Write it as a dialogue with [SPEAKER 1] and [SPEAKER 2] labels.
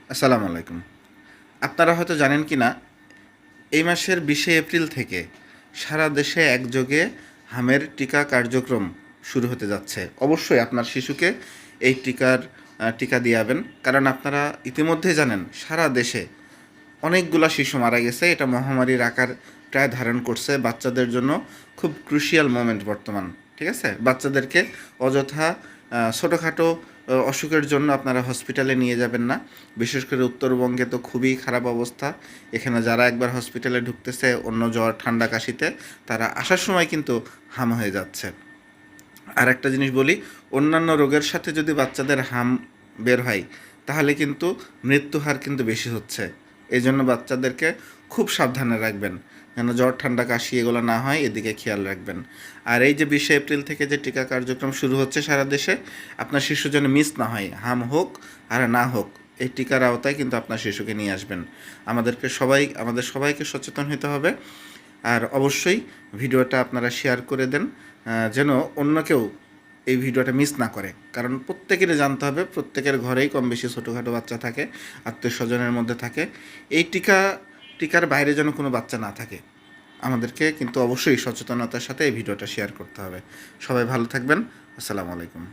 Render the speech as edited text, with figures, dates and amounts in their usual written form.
[SPEAKER 1] আসসালামু আলাইকুম। আপনারা হয়তো জানেন কি না, এই মাসের 20শে এপ্রিল থেকে সারা দেশে একযোগে হামের টিকা কার্যক্রম শুরু হতে যাচ্ছে। অবশ্যই আপনার শিশুকে এই টিকা দিয়াবেন। কারণ আপনারা ইতিমধ্যেই জানেন সারা দেশে অনেকগুলা শিশু মারা গেছে। এটা মহামারীর আকার প্রায় ধারণ করছে। বাচ্চাদের জন্য খুব ক্রুশিয়াল মোমেন্ট বর্তমান। ঠিক আছে? বাচ্চাদেরকে অযথা ছোটোখাটো অসুখের জন্য আপনারা হসপিটালে নিয়ে যাবেন না। বিশেষ করে উত্তরবঙ্গে তো খুবই খারাপ অবস্থা। এখানে যারা একবার হসপিটালে ঢুকতেছে অন্য জ্বর, ঠান্ডা, কাশিতে, তারা আসার সময় কিন্তু হাম হয়ে যাচ্ছে। আর একটা জিনিস বলি, অন্যান্য রোগের সাথে যদি বাচ্চাদের হাম বের হয়, তাহলে কিন্তু মৃত্যু হার কিন্তু বেশি হচ্ছে। এই জন্য বাচ্চাদেরকে খুব সাবধানে রাখবেন, যেন জ্বর, ঠান্ডা, কাশি এগুলো না হয়, এদিকে খেয়াল রাখবেন। আর এই যে 20শে এপ্রিল থেকে যে টিকা কার্যক্রম শুরু হচ্ছে সারা দেশে, আপনার শিশু যেন মিস না হয়, হাম হোক আর না হোক, এই টিকার আওতায় কিন্তু আপনার শিশুকে নিয়ে আসবেন। আমাদের সবাইকে সচেতন হতে হবে। আর অবশ্যই ভিডিওটা আপনারা শেয়ার করে দেন, যেন অন্য কেউ এই ভিডিওটা মিস না করে। কারণ প্রত্যেকেরই জানতে হবে, প্রত্যেকের ঘরেই কম বেশি ছোটোখাটো বাচ্চা থাকে, আত্মীয় স্বজনের মধ্যে থাকে। এই টিকার বাইরে যেন কোনো বাচ্চা না থাকে। আমাদেরকে কিন্তু অবশ্যই সচেতনতার সাথে এই ভিডিওটা শেয়ার করতে হবে। সবাই ভালো থাকবেন। আসসালামু আলাইকুম।